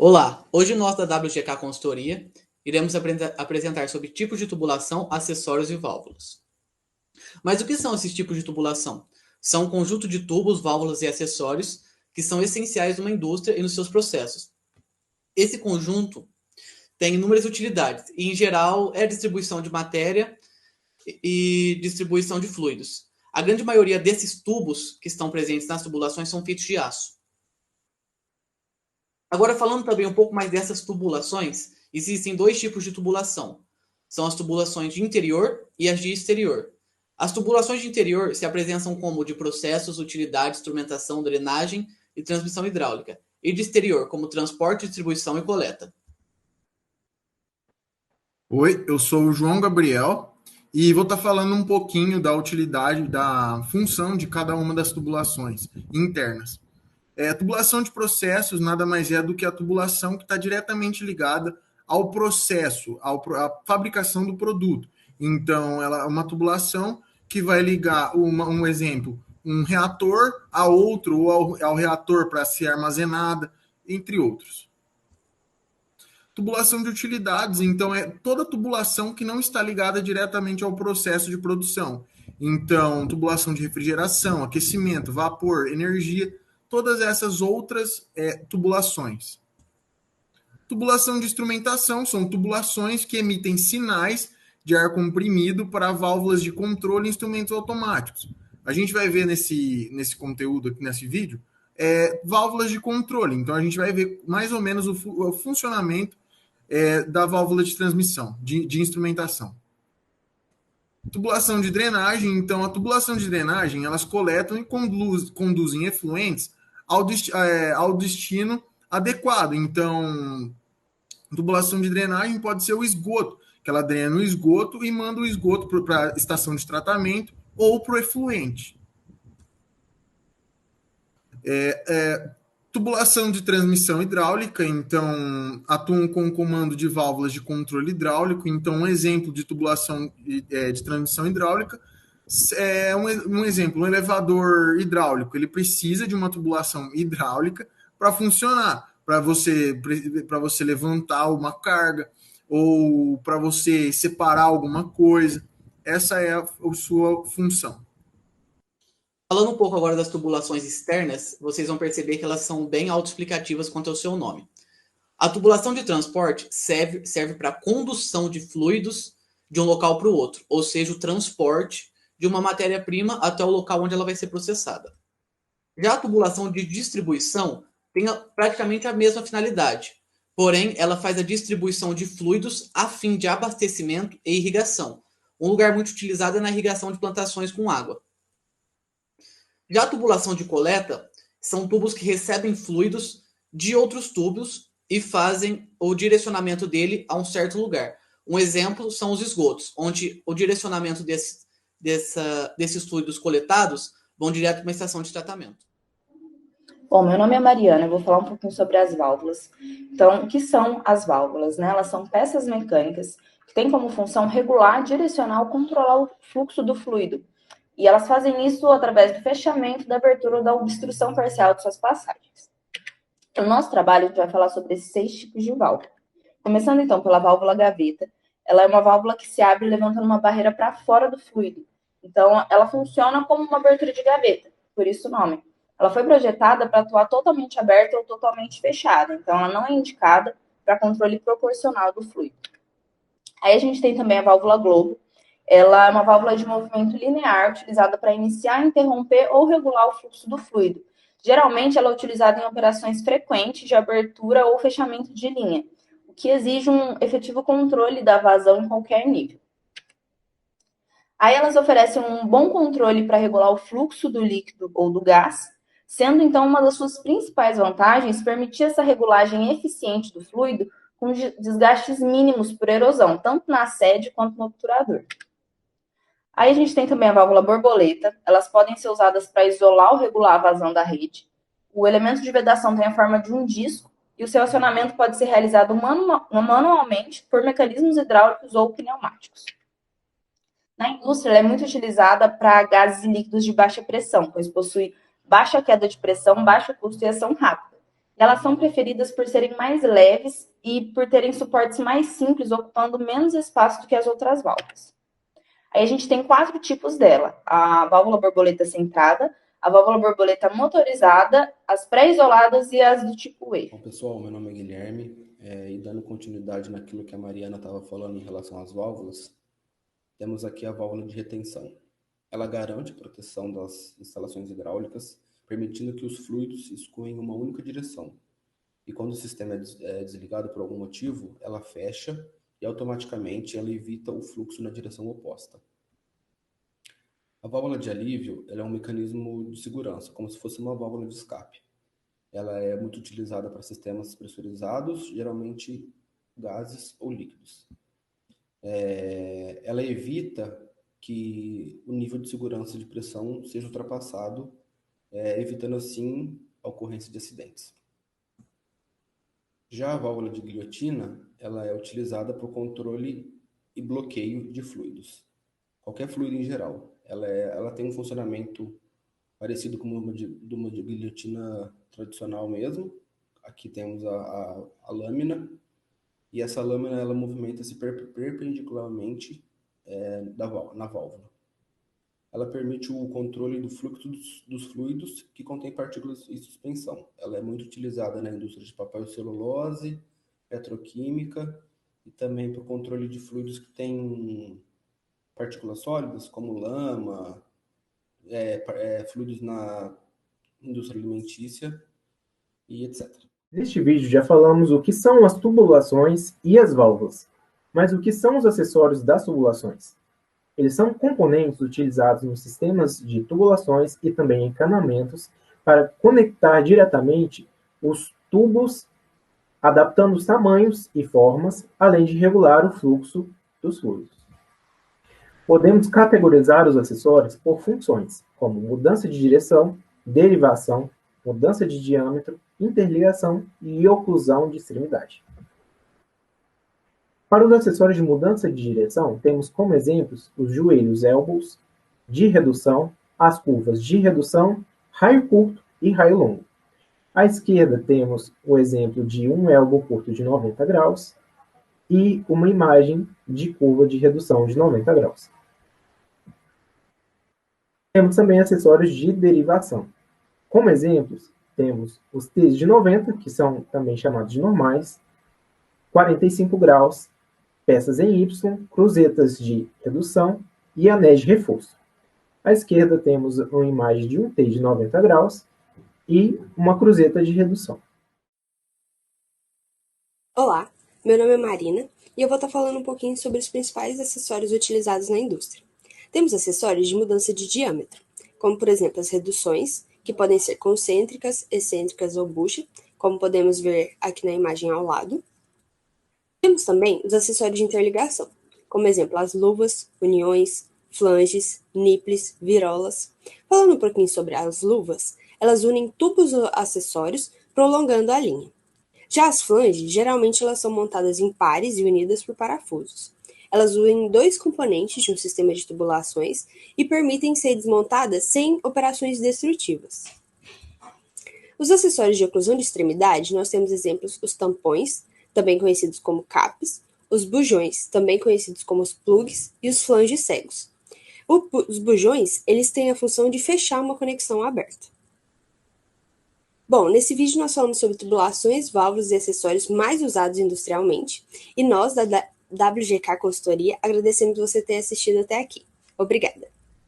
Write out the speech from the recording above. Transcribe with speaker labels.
Speaker 1: Olá, hoje nós da WGK Consultoria iremos apresentar sobre tipos de tubulação, acessórios e válvulas. Mas o que são esses tipos de tubulação? São um conjunto de tubos, válvulas e acessórios que são essenciais numa indústria e nos seus processos. Esse conjunto tem inúmeras utilidades e, em geral, é distribuição de matéria e distribuição de fluidos. A grande maioria desses tubos que estão presentes nas tubulações são feitos de aço. Agora, falando também um pouco mais dessas tubulações, existem dois tipos de tubulação. São as tubulações de interior e as de exterior. As tubulações de interior se apresentam como de processos, utilidade, instrumentação, drenagem e transmissão hidráulica, e de exterior, como transporte, distribuição e coleta.
Speaker 2: Oi, eu sou o João Gabriel e vou estar falando um pouquinho da utilidade, da função de cada uma das tubulações internas. A tubulação de processos nada mais é do que a tubulação que está diretamente ligada ao processo, à fabricação do produto. Então, ela é uma tubulação que vai ligar, um exemplo, um reator a outro, ou ao reator para ser armazenada, entre outros. Tubulação de utilidades, então é toda tubulação que não está ligada diretamente ao processo de produção. Então, tubulação de refrigeração, aquecimento, vapor, energia, todas essas outras tubulações. Tubulação de instrumentação são tubulações que emitem sinais de ar comprimido para válvulas de controle e instrumentos automáticos. A gente vai ver nesse conteúdo aqui, nesse vídeo, válvulas de controle. Então, a gente vai ver mais ou menos o funcionamento da válvula de transmissão, de instrumentação. Tubulação de drenagem, então a tubulação de drenagem, elas coletam e conduzem efluentes ao destino adequado. Então, tubulação de drenagem pode ser o esgoto, que ela drena o esgoto e manda o esgoto para a estação de tratamento ou para o efluente. Tubulação de transmissão hidráulica, então atuam com comando de válvulas de controle hidráulico. Então, um exemplo de tubulação de transmissão hidráulica é um exemplo, um elevador hidráulico. Ele precisa de uma tubulação hidráulica para funcionar, para você levantar uma carga ou para você separar alguma coisa. Essa é a sua função.
Speaker 1: Falando um pouco agora das tubulações externas, vocês vão perceber que elas são bem autoexplicativas quanto ao seu nome. A tubulação de transporte serve para a condução de fluidos de um local para o outro, ou seja, o transporte de uma matéria-prima até o local onde ela vai ser processada. Já a tubulação de distribuição tem praticamente a mesma finalidade, porém ela faz a distribuição de fluidos a fim de abastecimento e irrigação. Um lugar muito utilizado é na irrigação de plantações com água. Já a tubulação de coleta são tubos que recebem fluidos de outros tubos e fazem o direcionamento dele a um certo lugar. Um exemplo são os esgotos, onde o direcionamento desses fluidos coletados vão direto para uma estação de tratamento.
Speaker 3: Bom, meu nome é Mariana, eu vou falar um pouquinho sobre as válvulas. Então, o que são as válvulas, né? Elas são peças mecânicas que têm como função regular, direcionar ou controlar o fluxo do fluido. E elas fazem isso através do fechamento, da abertura ou da obstrução parcial de suas passagens. No nosso trabalho, a gente vai falar sobre esses 6 tipos de válvula. Começando, então, pela válvula gaveta. Ela é uma válvula que se abre levantando uma barreira para fora do fluido. Então, ela funciona como uma abertura de gaveta, por isso o nome. Ela foi projetada para atuar totalmente aberta ou totalmente fechada. Então, ela não é indicada para controle proporcional do fluido. Aí a gente tem também a válvula globo. Ela é uma válvula de movimento linear utilizada para iniciar, interromper ou regular o fluxo do fluido. Geralmente, ela é utilizada em operações frequentes de abertura ou fechamento de linha, o que exige um efetivo controle da vazão em qualquer nível. Aí elas oferecem um bom controle para regular o fluxo do líquido ou do gás, sendo então uma das suas principais vantagens permitir essa regulagem eficiente do fluido com desgastes mínimos por erosão, tanto na sede quanto no obturador. Aí a gente tem também a válvula borboleta. Elas podem ser usadas para isolar ou regular a vazão da rede. O elemento de vedação tem a forma de um disco e o seu acionamento pode ser realizado manualmente por mecanismos hidráulicos ou pneumáticos. Na indústria, ela é muito utilizada para gases e líquidos de baixa pressão, pois possui baixa queda de pressão, baixo custo e ação rápida. Elas são preferidas por serem mais leves e por terem suportes mais simples, ocupando menos espaço do que as outras válvulas. Aí a gente tem 4 tipos dela: a válvula borboleta centrada, a válvula borboleta motorizada, as pré-isoladas e as do tipo E.
Speaker 4: Bom, pessoal, meu nome é Guilherme, e dando continuidade naquilo que a Mariana estava falando em relação às válvulas, temos aqui a válvula de retenção. Ela garante a proteção das instalações hidráulicas, permitindo que os fluidos escoem em uma única direção. E quando o sistema é desligado por algum motivo, ela fecha e automaticamente ela evita o fluxo na direção oposta. A válvula de alívio ela é um mecanismo de segurança, como se fosse uma válvula de escape. Ela é muito utilizada para sistemas pressurizados, geralmente gases ou líquidos. Ela evita que o nível de segurança de pressão seja ultrapassado, evitando assim a ocorrência de acidentes. Já a válvula de guilhotina, ela é utilizada para o controle e bloqueio de fluidos, qualquer fluido em geral. Ela tem um funcionamento parecido com uma de guilhotina tradicional mesmo. Aqui temos a lâmina, e essa lâmina ela movimenta-se perpendicularmente na válvula. Ela permite o controle do fluxo dos fluidos que contém partículas em suspensão. Ela é muito utilizada na indústria de papel e celulose, petroquímica e também para o controle de fluidos que têm partículas sólidas, como lama, fluidos na indústria alimentícia e etc.
Speaker 5: Neste vídeo já falamos o que são as tubulações e as válvulas, mas o que são os acessórios das tubulações? Eles são componentes utilizados nos sistemas de tubulações e também encanamentos para conectar diretamente os tubos, adaptando os tamanhos e formas, além de regular o fluxo dos fluidos. Podemos categorizar os acessórios por funções, como mudança de direção, derivação, mudança de diâmetro, interligação e oclusão de extremidade. Para os acessórios de mudança de direção, temos como exemplos os joelhos elbows, de redução, as curvas de redução, raio curto e raio longo. À esquerda temos o exemplo de um elbow curto de 90 graus e uma imagem de curva de redução de 90 graus. Temos também acessórios de derivação. Como exemplos, temos os T's de 90, que são também chamados de normais, 45 graus, peças em Y, cruzetas de redução e anéis de reforço. À esquerda temos uma imagem de um T de 90 graus e uma cruzeta de redução.
Speaker 6: Olá, meu nome é Marina e eu vou estar falando um pouquinho sobre os principais acessórios utilizados na indústria. Temos acessórios de mudança de diâmetro, como por exemplo as reduções, que podem ser concêntricas, excêntricas ou bucha, como podemos ver aqui na imagem ao lado. Temos também os acessórios de interligação, como exemplo as luvas, uniões, flanges, niples, virolas. Falando um pouquinho sobre as luvas, elas unem tubos acessórios prolongando a linha. Já as flanges, geralmente elas são montadas em pares e unidas por parafusos. Elas unem 2 componentes de um sistema de tubulações e permitem ser desmontadas sem operações destrutivas. Os acessórios de oclusão de extremidade, nós temos exemplos os tampões, também conhecidos como capes, os bujões, também conhecidos como os plugs, e os flanges cegos. Os bujões, eles têm a função de fechar uma conexão aberta. Bom, nesse vídeo nós falamos sobre tubulações, válvulas e acessórios mais usados industrialmente, e nós, da WGK Consultoria, agradecemos você ter assistido até aqui. Obrigada!